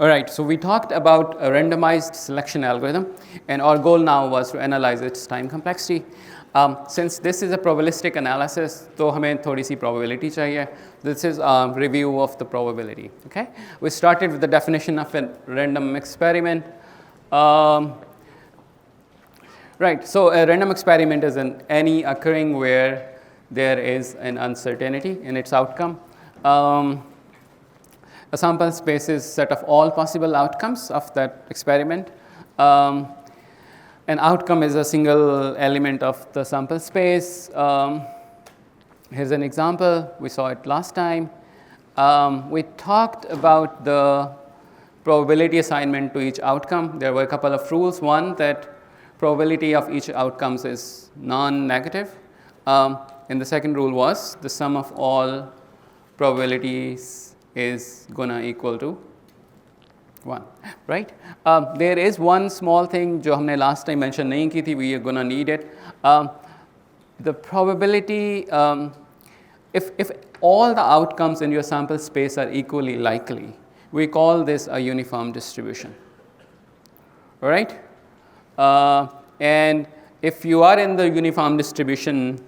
All right, so we talked about a randomized selection algorithm, and our goal now was to analyze its time complexity. Since this is a probabilistic analysis, तो हमें थोड़ी सी probability चाहिए. This is a review of the probability. Okay, we started with the definition of a random experiment. Right, so a random experiment is any occurring where there is an uncertainty in its outcome. A sample space is set of all possible outcomes of that experiment. An outcome is a single element of the sample space. Here's an example. We saw it last time. We talked about the probability assignment to each outcome. There were a couple of rules. One, that probability of each outcomes is non-negative. And the second rule was the sum of all probabilities is gonna equal to 1, right? There is one small thing जो हमने last time mention नहीं की थी, we are gonna need it. The probability, if all the outcomes in your sample space are equally likely, we call this a uniform distribution, all right? And if you are in the uniform distribution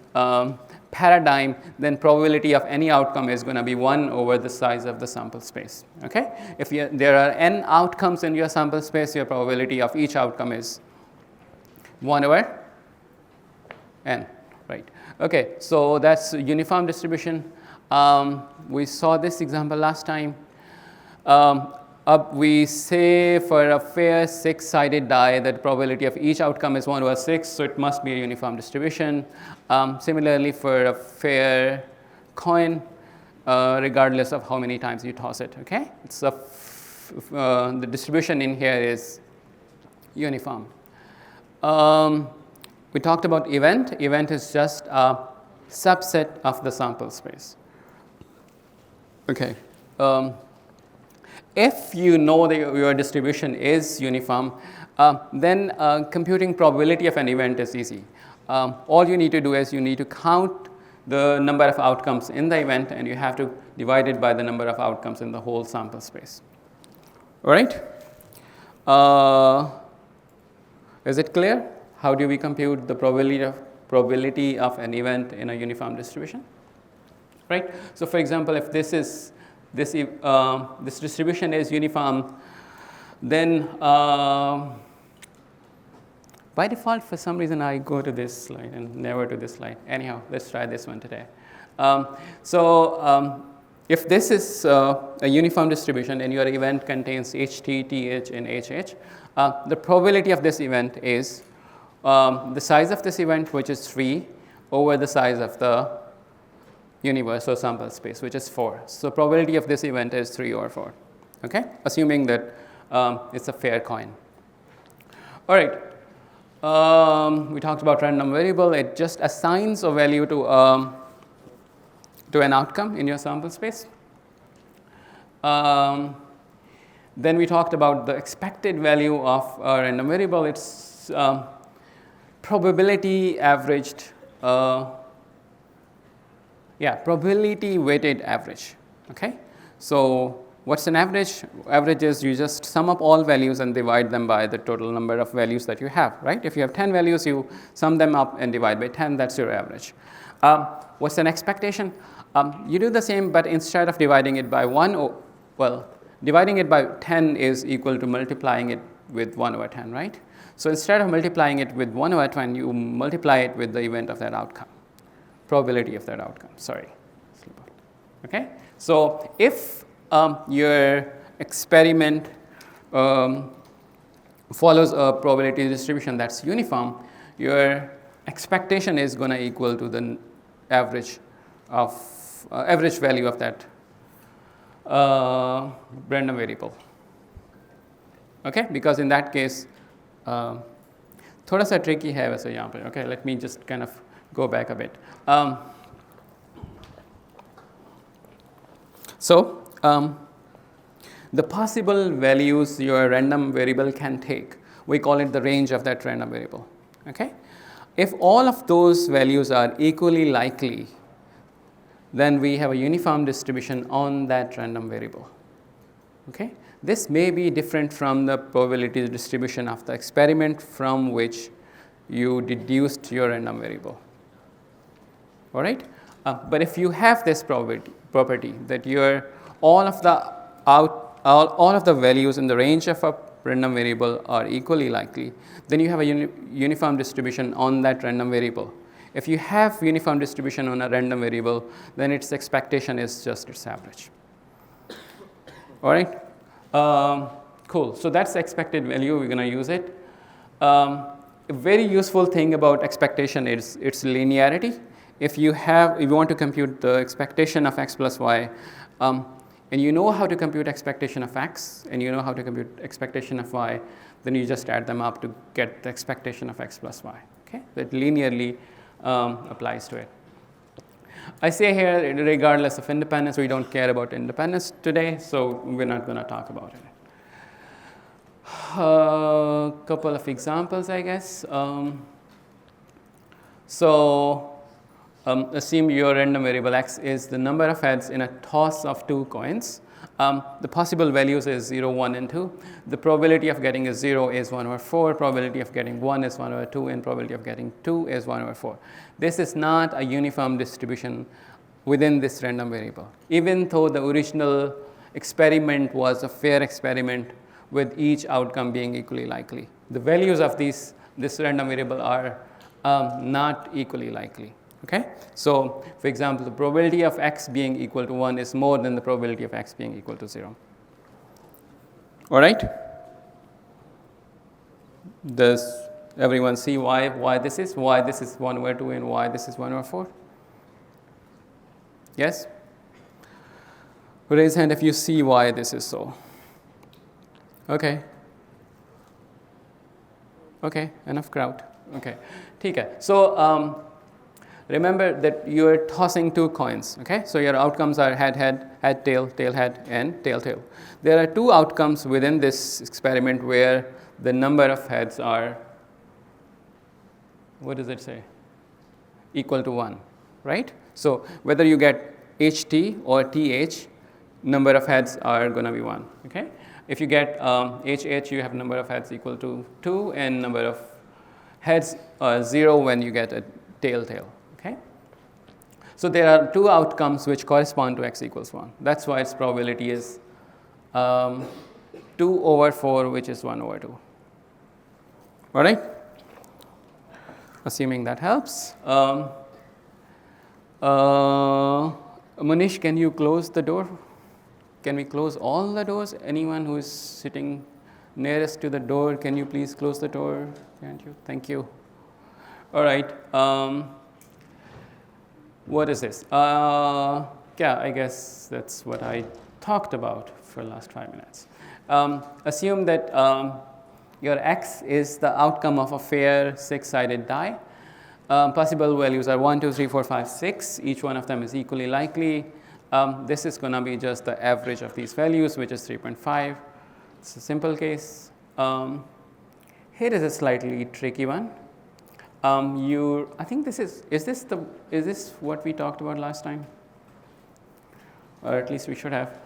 paradigm, then probability of any outcome is going to be 1 over the size of the sample space. Okay? If there are n outcomes in your sample space, your probability of each outcome is 1 over n, right? Okay, so that's uniform distribution. We saw this example last time. We say for a fair 6-sided die that probability of each outcome is 1 over 6, so it must be a uniform distribution. Similarly, for a fair coin, regardless of how many times you toss it, okay? It's the distribution in here is uniform. We talked about event. Event is just a subset of the sample space. Okay. If you know that your distribution is uniform, then computing probability of an event is easy. All you need to do is you need to count the number of outcomes in the event, and you have to divide it by the number of outcomes in the whole sample space. All right? Is it clear? How do we compute the probability of an event in a uniform distribution? Right? So for example, if this distribution is uniform, then by default, for some reason, I go to this slide and never to this slide. Anyhow, let's try this one today. If this is a uniform distribution and your event contains HT, TH, and HH, the probability of this event is the size of this event, which is 3, over the size of the universe or sample space, which is 4. So probability of this event is 3 over 4, okay? Assuming that it's a fair coin. All right. We talked about random variable. It just assigns a value to an outcome in your sample space. Then we talked about the expected value of a random variable. It's probability averaged, probability weighted average, okay? So what's an average? Average is you just sum up all values and divide them by the total number of values that you have, right? If you have 10 values, you sum them up and divide by 10, that's your average. What's an expectation? You do the same, but instead of dividing it by 1, dividing it by 10 is equal to multiplying it with 1 over 10, right? So instead of multiplying it with 1 over 10, you multiply it with the event of that outcome, probability of that outcome, sorry. Okay? So if your experiment follows a probability distribution that's uniform, your expectation is going to equal to the average value of that random variable. Okay, because in that case, थोड़ा सा tricky है वैसे यहाँ पे. Okay, let me just kind of go back a bit. The possible values your random variable can take, we call it the range of that random variable. Okay? If all of those values are equally likely, then we have a uniform distribution on that random variable. Okay? This may be different from the probability distribution of the experiment from which you deduced your random variable. All right? But if you have this property that all of the values in the range of a random variable are equally likely, then you have a uniform distribution on that random variable. If you have uniform distribution on a random variable, then its expectation is just its average. All right? Cool. So that's the expected value. We're going to use it. A very useful thing about expectation is its linearity. If you want to compute the expectation of x plus y, and you know how to compute expectation of x, and you know how to compute expectation of y, then you just add them up to get the expectation of x plus y. Okay? That linearly applies to it. I say here, regardless of independence, we don't care about independence today, so we're not going to talk about it. A couple of examples, I guess. Assume your random variable x is the number of heads in a toss of 2 coins. The possible values is 0, 1, and 2. The probability of getting a 0 is 1 over 4. Probability of getting 1 is 1 over 2. And probability of getting 2 is 1 over 4. This is not a uniform distribution within this random variable. Even though the original experiment was a fair experiment with each outcome being equally likely, the values of this random variable are not equally likely. Okay? So, for example, the probability of x being equal to 1 is more than the probability of x being equal to 0. All right? Does everyone see why this is 1 over 2 and why this is 1 over 4? Yes? Raise hand if you see why this is so. Okay. Okay, enough crowd. Okay. Okay. So, remember that you are tossing 2 coins. Okay, so your outcomes are head, head, head, tail, tail, head, and tail, tail. There are 2 outcomes within this experiment where the number of heads are, what does it say? Equal to 1, right? So whether you get HT or TH, number of heads are going to be 1. Okay, if you get HH, you have number of heads equal to 2, and number of heads 0 when you get a tail, tail. Okay? So there are 2 outcomes which correspond to x equals 1. That's why its probability is 2 over 4, which is 1 over 2. All right? Assuming that helps. Manish, can you close the door? Can we close all the doors? Anyone who is sitting nearest to the door, can you please close the door? Can't you? Thank you. All right. What is this? Yeah, I guess that's what I talked about for the last 5 minutes. Assume that your x is the outcome of a fair 6-sided die. Possible values are 1, 2, 3, 4, 5, 6. Each one of them is equally likely. This is going to be just the average of these values, which is 3.5. It's a simple case. Here is a slightly tricky one. I think this is this what we talked about last time? Or at least we should have.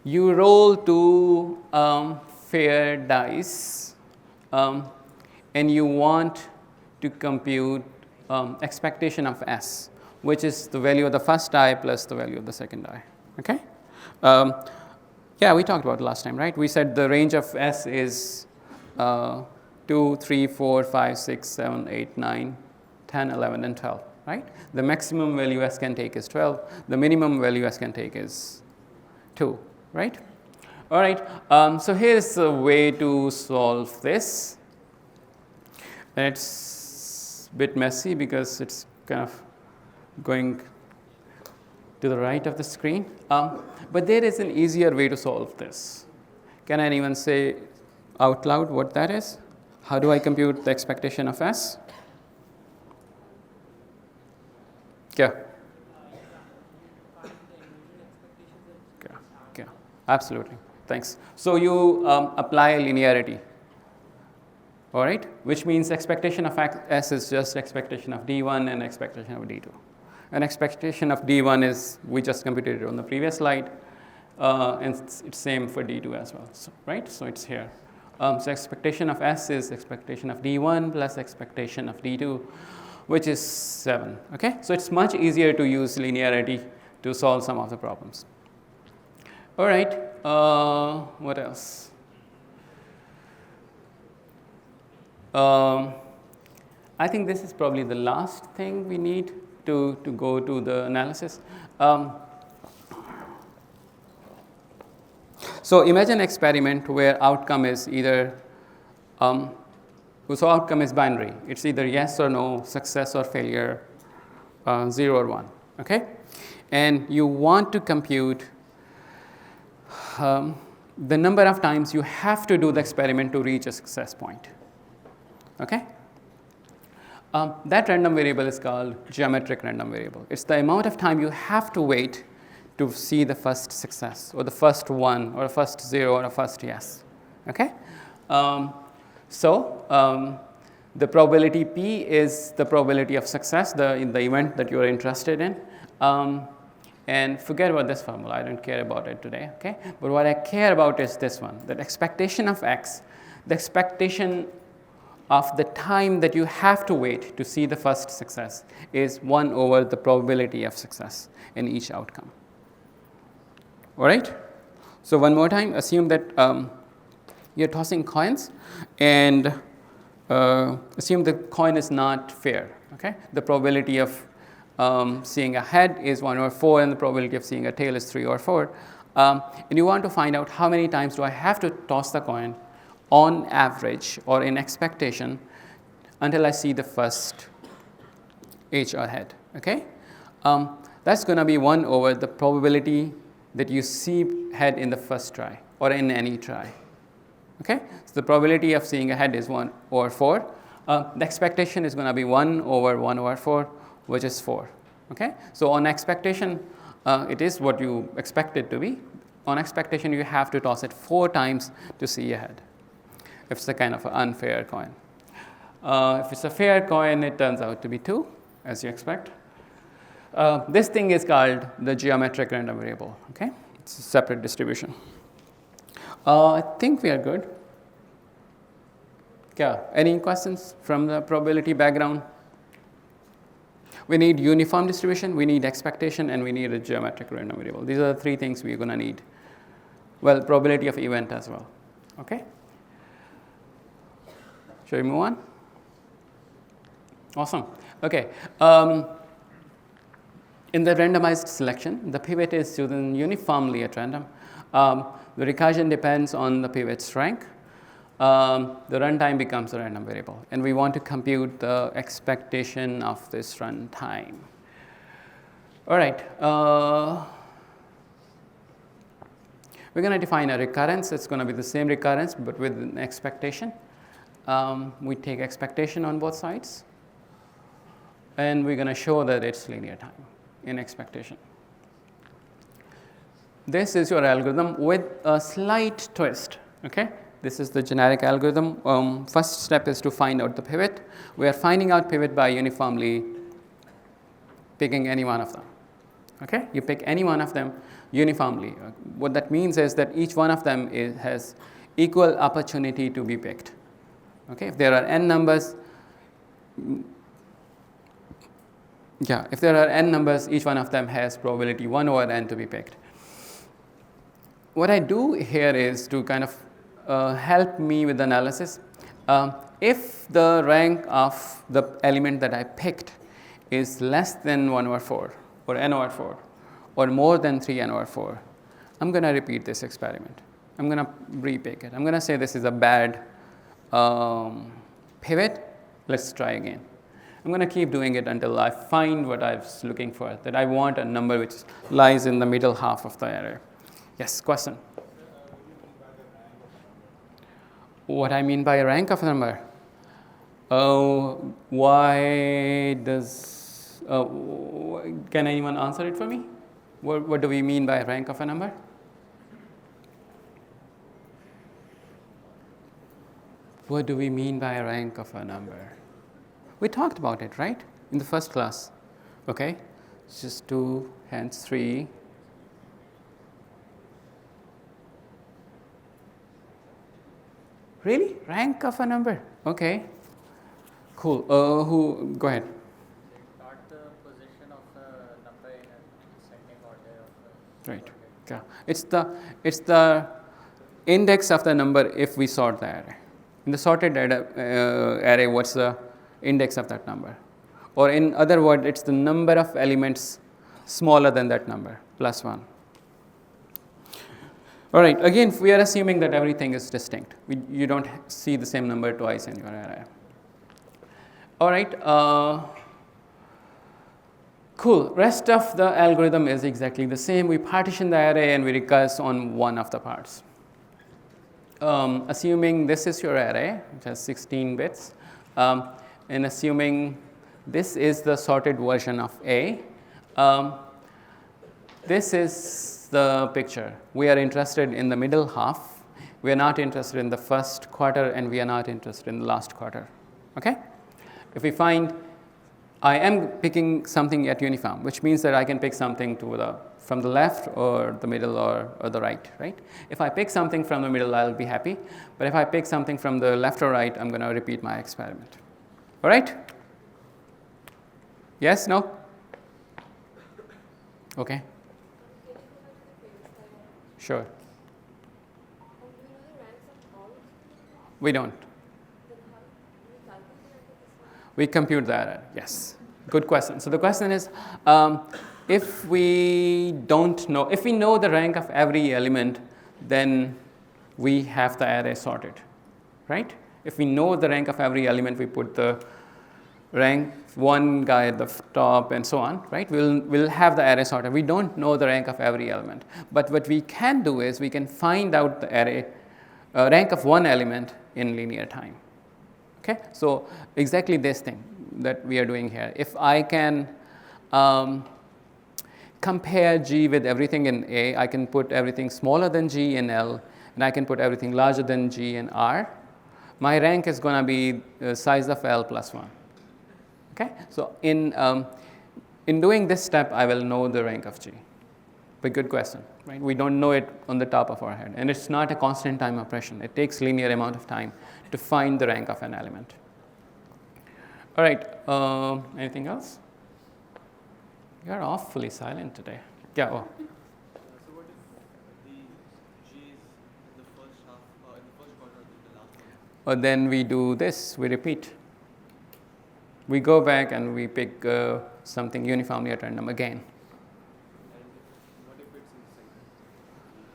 You roll 2 fair dice, and you want to compute expectation of S, which is the value of the first die plus the value of the second die. Okay? Yeah, we talked about it last time, right? We said the range of S is 2, 3, 4, 5, 6, 7, 8, 9, 10, 11, and 12, right? The maximum value S can take is 12. The minimum value S can take is 2, right? All right, so here's a way to solve this. And it's a bit messy because it's kind of going to the right of the screen. But there is an easier way to solve this. Can anyone say out loud what that is? How do I compute the expectation of S? Yeah. Yeah. Absolutely. Thanks. So you apply linearity. All right, which means expectation of S is just expectation of D1 and expectation of D2. And expectation of D1 is, we just computed it on the previous slide. and it's same for D2 as well, so, right? So it's here. So expectation of S is expectation of D1 plus expectation of D2, which is 7. Okay, so it's much easier to use linearity to solve some of the problems. All right, what else? I think this is probably the last thing we need to go to the analysis. So imagine an experiment where outcome is either, so outcome is binary. It's either yes or no, success or failure, 0 or 1. Okay, and you want to compute the number of times you have to do the experiment to reach a success point. Okay. That random variable is called geometric random variable. It's the amount of time you have to wait to see the first success, or the first 1, or the first 0, or the first yes. Okay. The probability P is the probability of success, in the event that you are interested in. And forget about this formula. I don't care about it today. Okay. But what I care about is this one: that expectation of X, the expectation of the time that you have to wait to see the first success is 1 over the probability of success in each outcome. All right? So one more time, assume that you're tossing coins, and assume the coin is not fair. Okay? The probability of seeing a head is 1 over 4, and the probability of seeing a tail is 3 over 4. And you want to find out how many times do I have to toss the coin on average or in expectation until I see the first H or head. Okay? That's going to be 1 over the probability that you see head in the first try or in any try. Okay? So the probability of seeing a head is 1 over 4. The expectation is going to be 1 over 4, which is 4. Okay? So on expectation, it is what you expect it to be. On expectation, you have to toss it 4 times to see a head, if it's a kind of an unfair coin. If it's a fair coin, it turns out to be 2, as you expect. This thing is called the geometric random variable. Okay? It's a separate distribution. I think we are good. Yeah. Any questions from the probability background? We need uniform distribution, we need expectation, and we need a geometric random variable. These are the 3 things we're going to need. Well, probability of event as well. Okay? Shall we move on? Awesome. Okay. In the randomized selection, the pivot is chosen uniformly at random. The recursion depends on the pivot's rank. The runtime becomes a random variable, and we want to compute the expectation of this runtime. All right. We're going to define a recurrence. It's going to be the same recurrence, but with an expectation. We take expectation on both sides, and we're going to show that it's linear time in expectation. This is your algorithm with a slight twist. Okay? This is the generic algorithm. First step is to find out the pivot. We are finding out pivot by uniformly picking any one of them. Okay? You pick any one of them uniformly. What that means is that each one of them has equal opportunity to be picked. Okay? If there are n numbers, if there are n numbers, each one of them has probability 1 over n to be picked. What I do here is to kind of help me with the analysis. If the rank of the element that I picked is less than 1 over 4 or n over 4 or more than 3n over 4, I'm going to repeat this experiment. I'm going to repick it. I'm going to say this is a bad pivot. Let's try again. I'm going to keep doing it until I find what I was looking for, that I want a number which lies in the middle half of the array. Yes, question? What I mean by rank of a number? Why does, can anyone answer it for me? What do we mean by rank of a number? What do we mean by rank of a number? We talked about it, right? In the first class. Okay? It's just 2, hence 3. Really? Rank of a number? Okay. Cool. Go ahead. Not the position of the number in ascending order of the Right. Yeah. It's the index of the number if we sort the array. In the sorted array, what's the index of that number? Or in other words, it's the number of elements smaller than that number, plus 1. All right. Again, we are assuming that everything is distinct. You don't see the same number twice in your array. All right. Cool. Rest of the algorithm is exactly the same. We partition the array and we recurse on one of the parts. Assuming this is your array, which has 16 bits, and assuming this is the sorted version of A, this is the picture. We are interested in the middle half. We are not interested in the first quarter, and we are not interested in the last quarter. Okay? If we find I am picking something at uniform, which means that I can pick something from the left or the middle or the right, right? If I pick something from the middle, I'll be happy. But if I pick something from the left or right, I'm going to repeat my experiment. All right? Yes? No? Okay. Sure. We don't. We compute the error, yes. Good question. So the question is, if we know the rank of every element, then we have the array sorted, right? If we know the rank of every element, we put the rank one guy at the top and so on, right? We'll have the array sorted. We don't know the rank of every element. But what we can do is we can find out the array rank of one element in linear time. Okay, so exactly this thing that we are doing here. If I can compare G with everything in A, I can put everything smaller than G in L, and I can put everything larger than G in R. My rank is going to be the size of L plus 1. Okay, so in doing this step, I will know the rank of G. But good question, right? We don't know it on the top of our head, and it's not a constant time operation. It takes linear amount of time to find the rank of an element. All right, anything else? You're awfully silent today. Yeah. Oh. So what if the G is in the first half, in the first quarter, or in the last quarter? Then we do this. We repeat. We go back and we pick something uniformly at random again.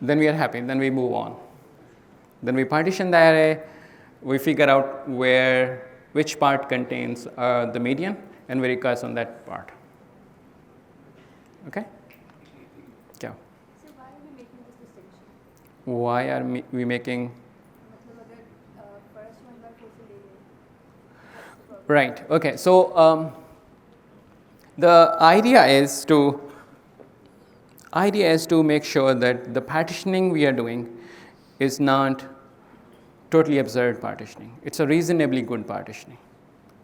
Then we are happy. Then we move on. Then we partition the array. We figure out which part contains the median, and we recurse on that part. Okay? Yeah. So why are we making this distinction? Why are we making? Right. Okay. So the idea is to make sure that the partitioning we are doing is not totally absurd partitioning. It's a reasonably good partitioning.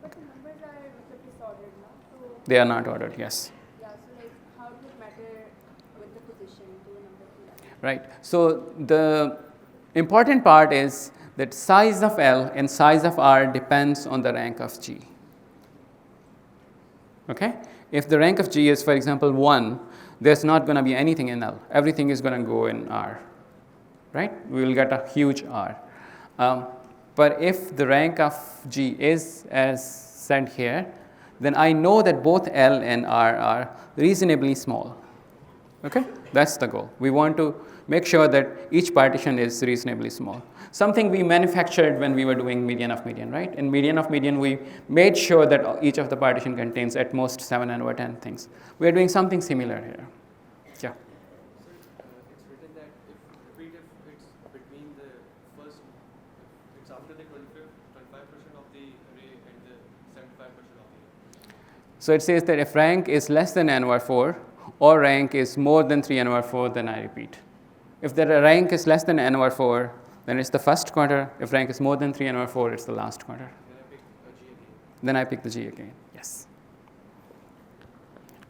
But the numbers are relatively sorted now. So they are not ordered, yes. Yeah, so like how does it matter with the position to a number? Right. So the important part is that size of L and size of R depends on the rank of G. Okay? If the rank of G is, for example, 1, there's not going to be anything in L. Everything is going to go in R. Right? We will get a huge R. But if the rank of G is as said here, then I know that both L and R are reasonably small. Okay? That's the goal. We want to make sure that each partition is reasonably small. Something we manufactured when we were doing median of median, right? In median of median, we made sure that each of the partition contains at most 7 over 10 things. We are doing something similar here. Yeah. So it's written that if it's between the first, it's after the 25% of the array and the 75% of the array. So it says that if rank is less than n over 4 or rank is more than 3 n over 4, then I repeat. If the rank is less than n over 4, then it's the first quarter. If rank is more than 3 n over 4, it's the last quarter. Then I pick the G again. Yes.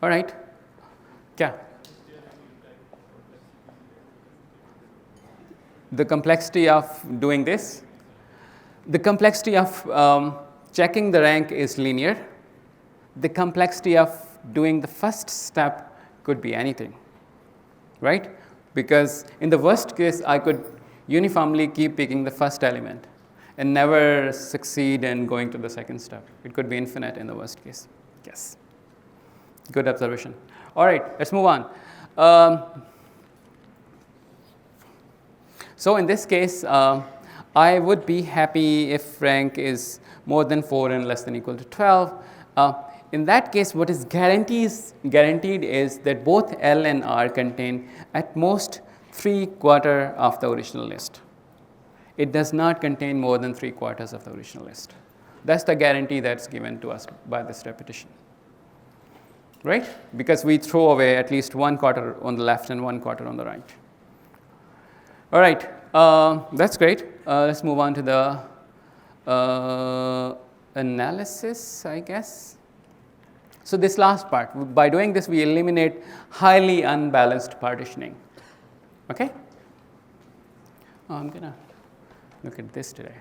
All right. Yeah. The complexity of doing this? the complexity of checking the rank is linear. The complexity of doing the first step could be anything, right? Because in the worst case, I could uniformly keep picking the first element and never succeed in going to the second step. It could be infinite in the worst case. Yes. Good observation. All right, let's move on. So in this case, I would be happy if rank is more than 4 and less than equal to 12. In that case, what is guaranteed is that both L and R contain at most 3/4 of the original list. It does not contain more than 3/4 of the original list. That's the guarantee that's given to us by this repetition, right? Because we throw away at least 1/4 on the left and 1/4 on the right. All right, that's great. Let's move on to the analysis, I guess. So this last part, by doing this, we eliminate highly unbalanced partitioning. Okay? I'm going to look at this today.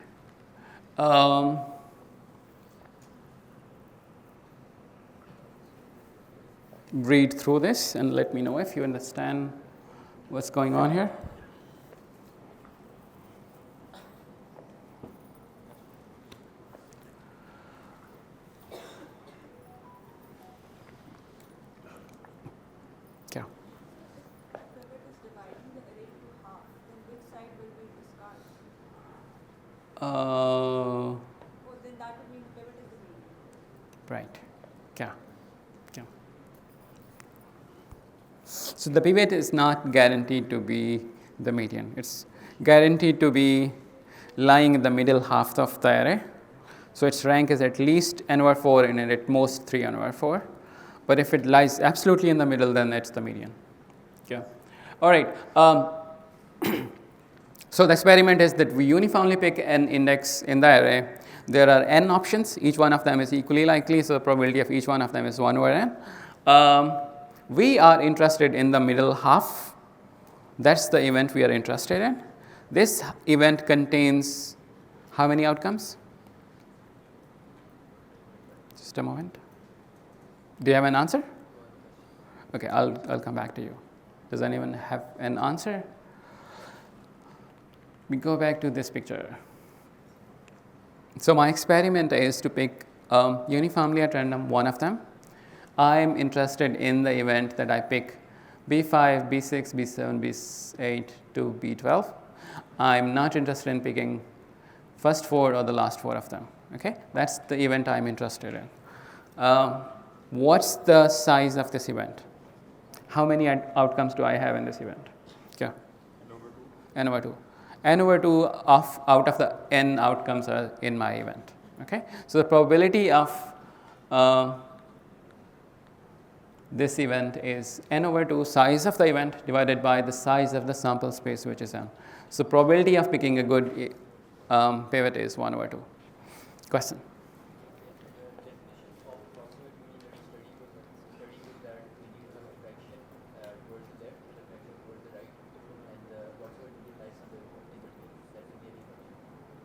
Read through this and let me know if you understand what's going on here. Yeah. Pivot is dividing the array into half, then which side will we discard? Uh, Oh, then that would mean pivot is the median. right. Yeah. Yeah. So the pivot is not guaranteed to be the median. It's guaranteed to be lying in the middle half of the array. So its rank is at least n over 4 and at most 3 n over 4. But if it lies absolutely in the middle, then it's the median. Yeah. All right. So the experiment is that we uniformly pick an index in the array. There are n options. Each one of them is equally likely, so the probability of each one of them is 1 over n. We are interested in the middle half. That's the event we are interested in. This event contains how many outcomes? Just a moment. Do you have an answer? Okay, I'll come back to you. Does anyone have an answer? We go back to this picture. So my experiment is to pick uniformly at random one of them. I'm interested in the event that I pick B5, B6, B7, B8 to B12. I'm not interested in picking first 4 or the last 4 of them. Okay, that's the event I'm interested in. What's the size of this event? How many outcomes do I have in this event? Yeah. N over 2. N over 2 out of the n outcomes are in my event. Okay, so the probability of this event is n over 2 size of the event divided by the size of the sample space, which is n. So probability of picking a good pivot is 1 over 2. Question?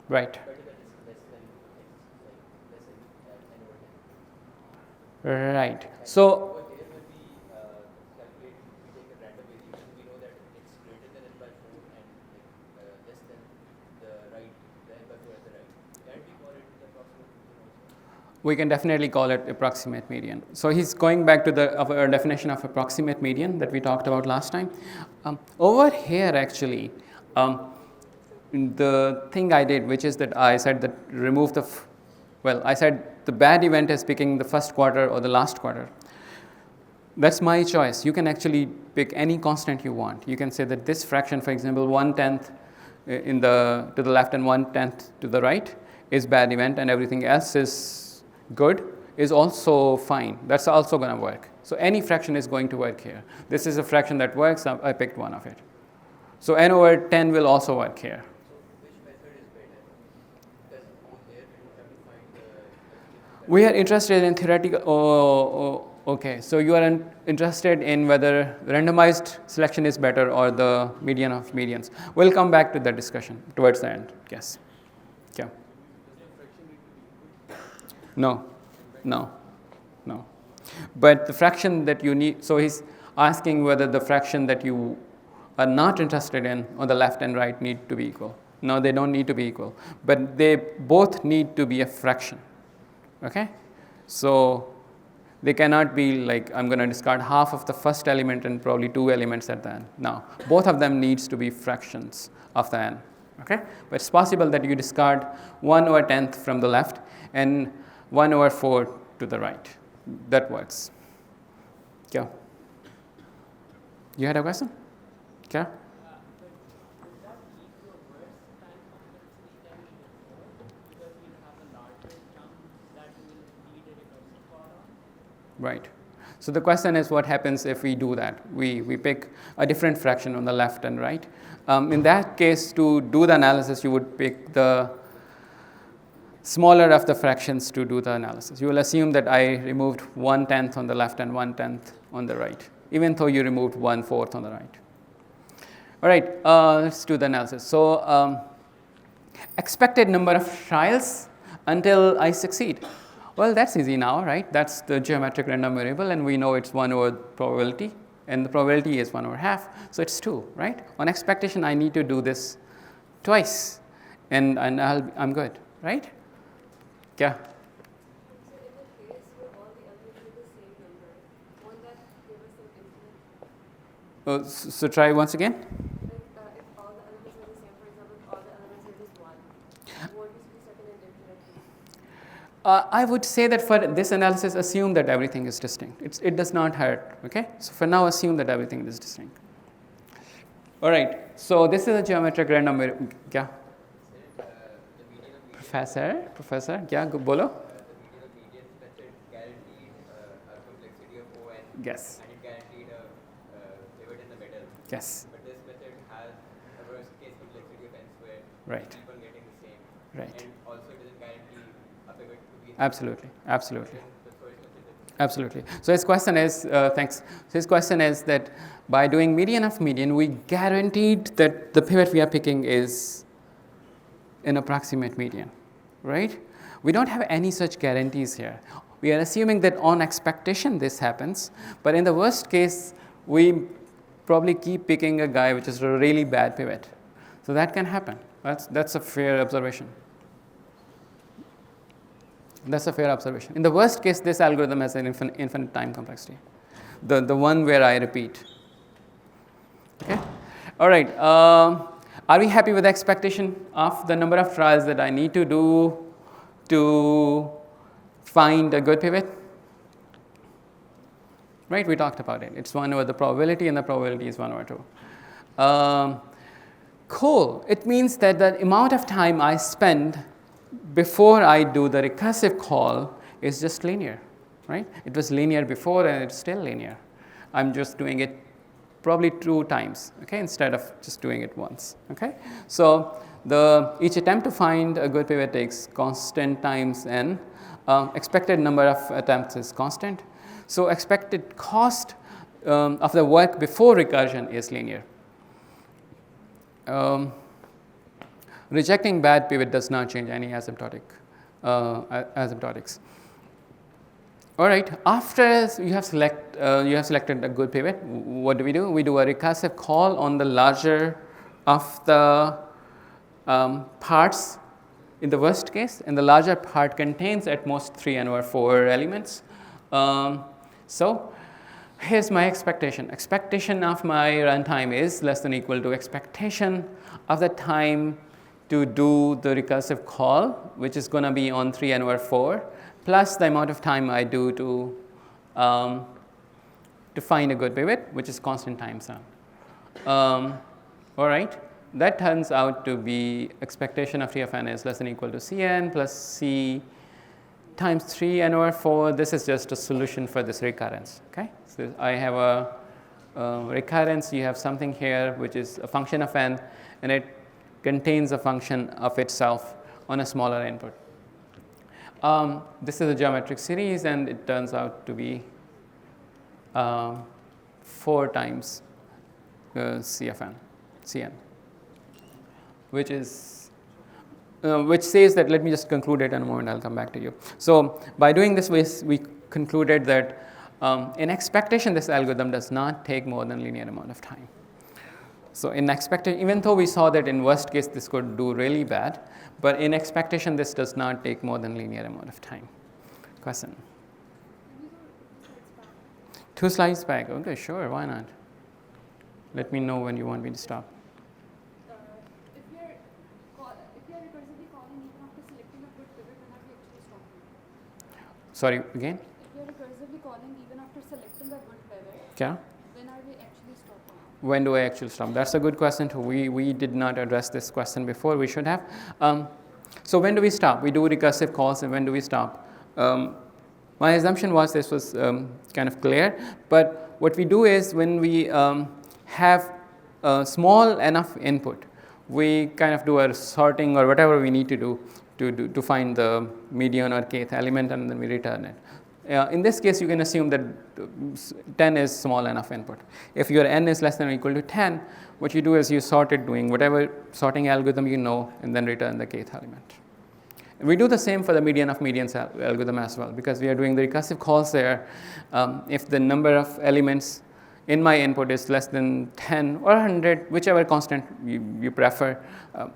Right. Right. So we can definitely call it approximate median. So he's going back to our definition of approximate median that we talked about last time. Over here, actually, the thing I did, which is that I said that remove the, I said the bad event is picking the first quarter or the last quarter. That's my choice. You can actually pick any constant you want. You can say that this fraction, for example, 1/10 to the left and 1/10 to the right is bad event, and everything else is good, is also fine. That's also going to work. So any fraction is going to work here. This is a fraction that works. I picked one of it. So n over 10 will also work here. We are interested in theoretical. Okay, so you are interested in whether randomized selection is better or the median of medians. We'll come back to that discussion towards the end. Yes. Yeah. No, no, no. But the fraction that you need, so he's asking whether the fraction that you are not interested in on the left and right need to be equal. No, they don't need to be equal, but they both need to be a fraction. Okay? So they cannot be like, I'm going to discard half of the first element and probably 2 elements at the end. No, both of them needs to be fractions of the n. Okay? But it's possible that you discard 1/10th from the left and 1/4 to the right. That works. Yeah. You had a question? Yeah. But would that lead to a worse time complexity than before? Because we'll have a larger chunk that will need a recursive call on? Right. So the question is, what happens if we do that? We pick a different fraction on the left and right. In that case, to do the analysis, you would pick the smaller of the fractions to do the analysis. You will assume that I removed 1/10th on the left and 1/10th on the right, even though you removed 1/4 on the right. All right, let's do the analysis. So expected number of trials until I succeed. Well, that's easy now, right? That's the geometric random variable, and we know it's 1/probability, and the probability is 1/2, so it's 2, right? On expectation, I need to do this twice, and I'm good, right? Yeah. So in the case where all the elements are the same number, won't that give us an infinite? So try once again. Like if all the elements are the same, for example, if all the elements are just 1, won't we be stuck in an infinite? I would say that for this analysis, assume that everything is distinct. It does not hurt, okay? So for now, assume that everything is distinct. All right, so this is a geometric random variable. Yeah. Professor, yeah, bolo. The median method guaranteed a complexity of O n. Yes. And it guaranteed a pivot in the middle. Yes. But this method has a worst case complexity of n squared. Right. Keep on getting the same. Right. And also it doesn't guarantee a pivot to be in Absolutely. Absolutely. the first method. Absolutely. So his question is, thanks. So his question is that by doing median of median, we guaranteed that the pivot we are picking is an approximate median, right? We don't have any such guarantees here. We are assuming that on expectation this happens, but in the worst case, we probably keep picking a guy which is a really bad pivot. So that can happen. That's a fair observation. That's a fair observation. In the worst case, this algorithm has an infinite time complexity, the one where I repeat. Okay? All right. Are we happy with the expectation of the number of trials that I need to do to find a good pivot? Right? We talked about it. It's 1/the probability, and the probability is 1/2. Cool. It means that the amount of time I spend before I do the recursive call is just linear, right? It was linear before, and it's still linear. I'm just doing it probably 2 times, okay, instead of just doing it once, okay? So each attempt to find a good pivot takes constant times n. Expected number of attempts is constant. So expected cost of the work before recursion is linear. Rejecting bad pivot does not change any asymptotics. All right, after you have selected a good pivot, what do? We do a recursive call on the larger of the parts in the worst case, and the larger part contains at most 3/4 elements. So here's my expectation. Expectation of my runtime is less than or equal to expectation of the time to do the recursive call, which is going to be on 3/4. Plus the amount of time I do to find a good pivot, which is constant time sum. All right, that turns out to be expectation of T of n is less than or equal to Cn plus C times 3/4. This is just a solution for this recurrence. Okay, so I have a recurrence. You have something here which is a function of n, and it contains a function of itself on a smaller input. This is a geometric series, and it turns out to be 4 times Cn, which is which says that, let me just conclude it in a moment, I'll come back to you. So by doing this, we concluded that in expectation, this algorithm does not take more than linear amount of time. So in expectation, even though we saw that in worst case this could do really bad, but in expectation this does not take more than linear amount of time. Question? 2 slides back. Okay, sure, why not? Let me know when you want me to stop. If you're recursively calling even after selecting a good pivot, when are we actually stopping? Sorry, again? If you're recursively calling even after selecting a good pivot, Yeah. when are we actually stopping? When do I actually stop? That's a good question too. We did not address this question before. We should have. So when do we stop? We do recursive calls, and when do we stop? My assumption was this was kind of clear, but what we do is when we have a small enough input, we kind of do a sorting or whatever we need to do to find the median or kth element, and then we return it. In this case, you can assume that 10 is small enough input. If your n is less than or equal to 10, what you do is you sort it doing whatever sorting algorithm you know, and then return the kth element. We do the same for the median of medians algorithm as well, because we are doing the recursive calls there. If the number of elements in my input is less than 10 or 100, whichever constant you prefer,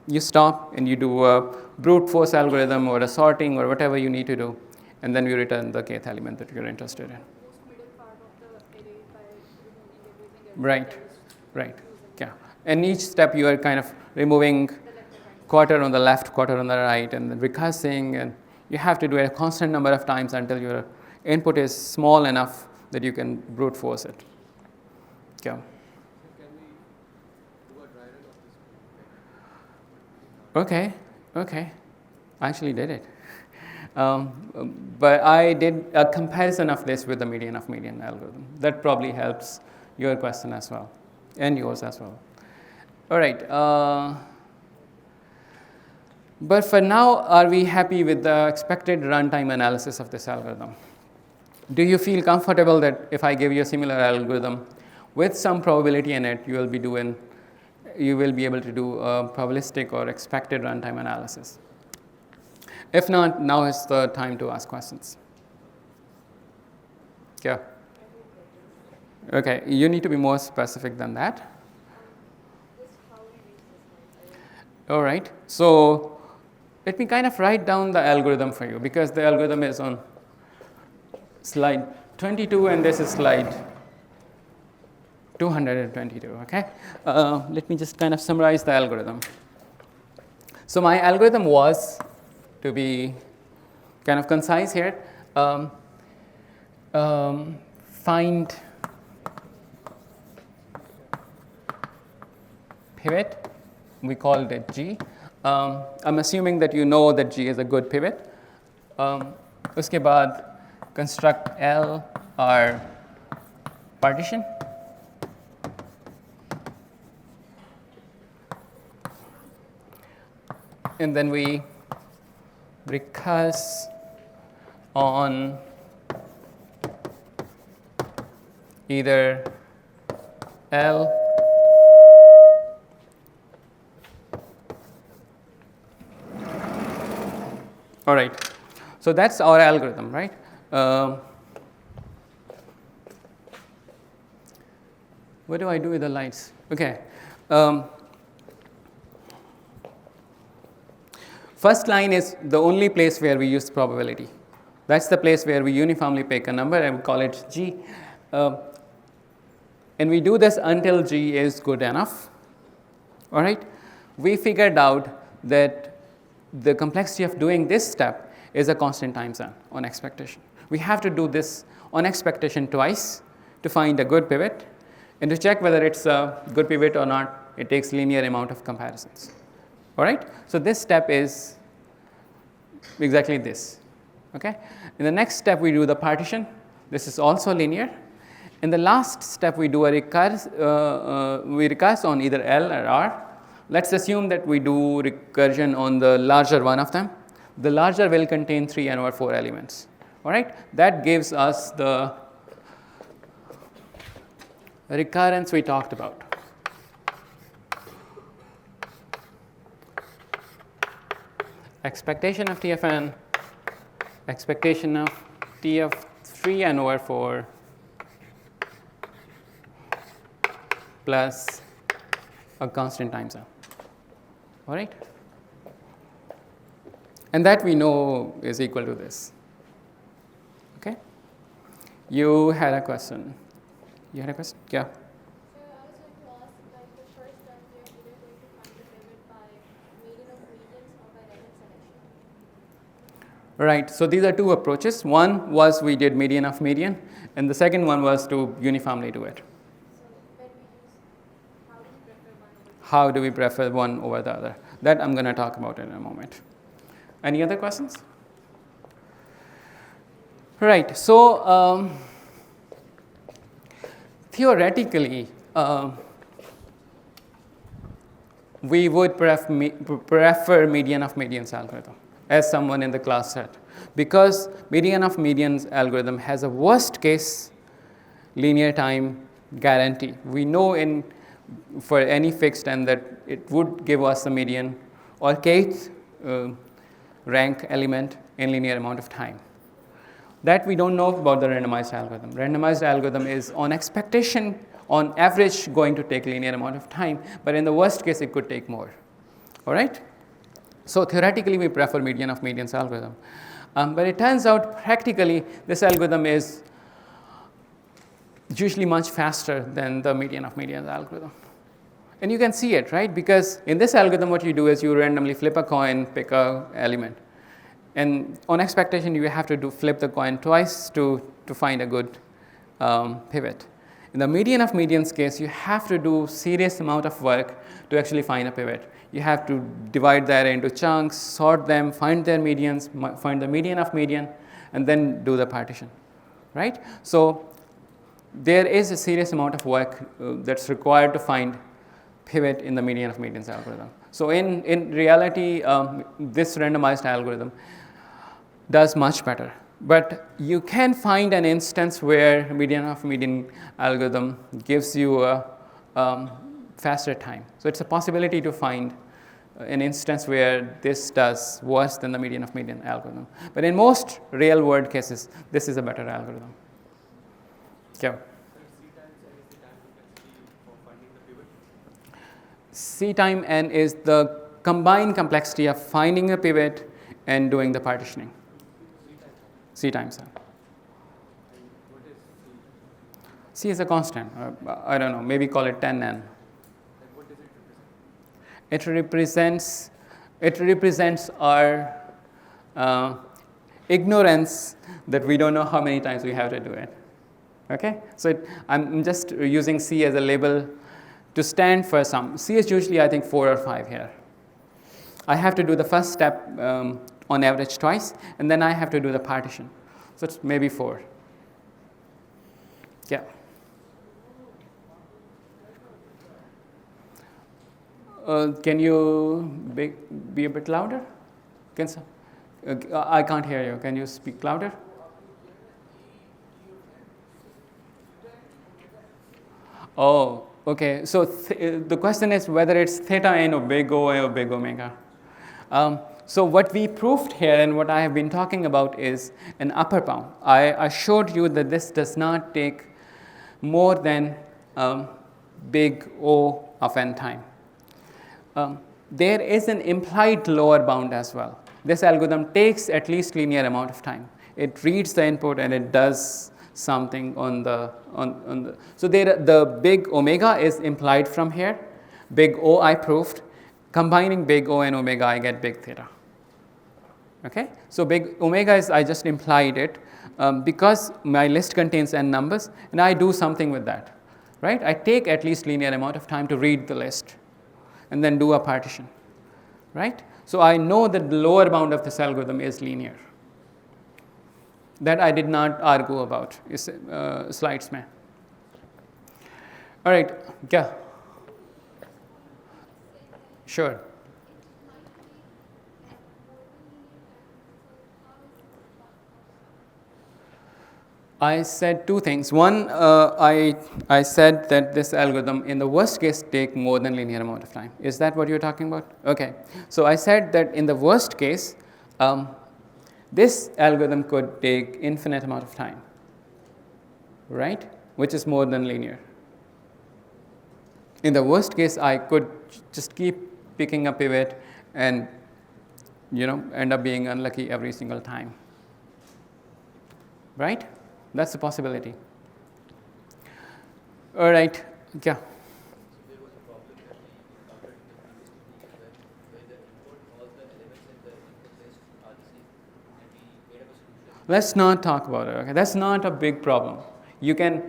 you stop and you do a brute force algorithm or a sorting or whatever you need to do, and then you return the kth element that you're interested in. Most middle part of the array by removing everything else. Right, right, yeah. And each step you are kind of removing quarter on the left, quarter on the right, and then recursing, and you have to do it a constant number of times until your input is small enough that you can brute force it. Yeah. So can we do a dry run of this? Okay. I actually did it. But I did a comparison of this with the median of median algorithm. That probably helps your question as well, and yours as well. All right. But for now, are we happy with the expected runtime analysis of this algorithm? Do you feel comfortable that if I give you a similar algorithm with some probability in it, you will be able to do a probabilistic or expected runtime analysis? If not, now is the time to ask questions. Yeah. Okay, you need to be more specific than that. All right, so let me kind of write down the algorithm for you, because the algorithm is on slide 22 and this is slide 222, okay? Let me just kind of summarize the algorithm. So my algorithm was, to be kind of concise here, find pivot. We called it G. I'm assuming that you know that G is a good pivot. Uske baad construct L or partition. And then we recurse on either L all right. So that's our algorithm, right? What do I do with the lights? Okay. First line is the only place where we use probability. That's the place where we uniformly pick a number and we call it G. And we do this until G is good enough. All right? We figured out that the complexity of doing this step is a constant times n on expectation. We have to do this on expectation twice to find a good pivot. And to check whether it's a good pivot or not, it takes linear amount of comparisons. All right? So this step is exactly this. Okay? In the next step, we do the partition. This is also linear. In the last step, we do a recurse on either L or R. Let's assume that we do recursion on the larger one of them. The larger will contain 3 and or 4 elements. All right? That gives us the recurrence we talked about. expectation of TFN, expectation of T of 3n over 4 plus a constant time zone. All right? And that we know is equal to this. Okay? You had a question. You had a question? Yeah. So I was going to ask, like the first step, we are either going to find the pivot by median of medians or by random selection. Right. So these are two approaches. One was we did median of median, and the second one was to uniformly do it. So when we use, How do we prefer one over the other? That I'm going to talk about in a moment. Any other questions? Right. So theoretically, we would prefer median of medians algorithm, as someone in the class said, because median of medians algorithm has a worst case linear time guarantee. We know for any fixed n that it would give us the median or kth rank element in linear amount of time. That we don't know about the randomized algorithm. Randomized algorithm is on expectation, on average, going to take linear amount of time, but in the worst case, it could take more. All right? So theoretically, we prefer median of medians algorithm. But it turns out practically, this algorithm is usually much faster than the median of medians algorithm. And you can see it, right? Because in this algorithm, what you do is you randomly flip a coin, pick an element. And on expectation, you have to flip the coin twice to find a good pivot. In the median of medians case, you have to do serious amount of work to actually find a pivot. You have to divide that into chunks, sort them, find their medians, find the median of median, and then do the partition, right? So there is a serious amount of work that's required to find pivot in the median of medians algorithm. So in reality, this randomized algorithm does much better. But you can find an instance where median of median algorithm gives you a faster time. So it's a possibility to find an instance where this does worse than the median of median algorithm. But in most real world cases, this is a better algorithm. Yeah. C time n is the combined complexity of finding a pivot and doing the partitioning. C times n. C is a constant. I don't know, maybe call it 10n. It represents our ignorance that we don't know how many times we have to do it. Okay? So I'm just using C as a label to stand for some. C is usually, I think, 4 or 5 here. I have to do the first step on average twice, and then I have to do the partition. So it's maybe 4. Yeah. Can you be a bit louder? I can't hear you. Can you speak louder? Oh, okay. So the question is whether it's theta n or big O or big omega. So what we proved here and what I have been talking about is an upper bound. I showed you that this does not take more than big O of n time. There is an implied lower bound as well. This algorithm takes at least linear amount of time. It reads the input and it does something on the so the big omega is implied from here. Big O I proved. Combining big O and omega, I get big theta. Okay, so big omega is I just implied it because my list contains n numbers, and I do something with that, right? I take at least linear amount of time to read the list, and then do a partition, right? So I know that the lower bound of this algorithm is linear. That I did not argue about. Slides mein. All right, yeah. Sure. I said two things. One, I said that this algorithm in the worst case take more than linear amount of time. Is that what you're talking about? Okay. So I said that in the worst case, this algorithm could take infinite amount of time, right? Which is more than linear. In the worst case, I could just keep picking a pivot and end up being unlucky every single time, right? That's a possibility. All right, yeah. So there was a problem that we encountered in the previous technique as well, where the input, all the elements in the input list are the same, and we made up a solution. Let's not talk about it. Okay, that's not a big problem. You can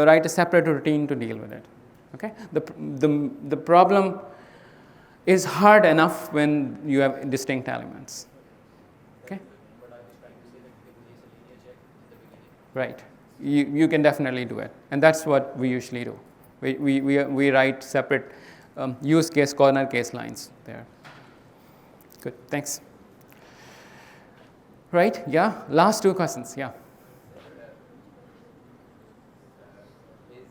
write a separate routine to deal with it. Okay, the problem is hard enough when you have distinct elements. Okay. But I was trying to say that we can place a linear check in the beginning. Right. You can definitely do it, and that's what we usually do. We write separate use case, corner case lines there. Good. Thanks. Right. Yeah. Last two questions. Yeah. Is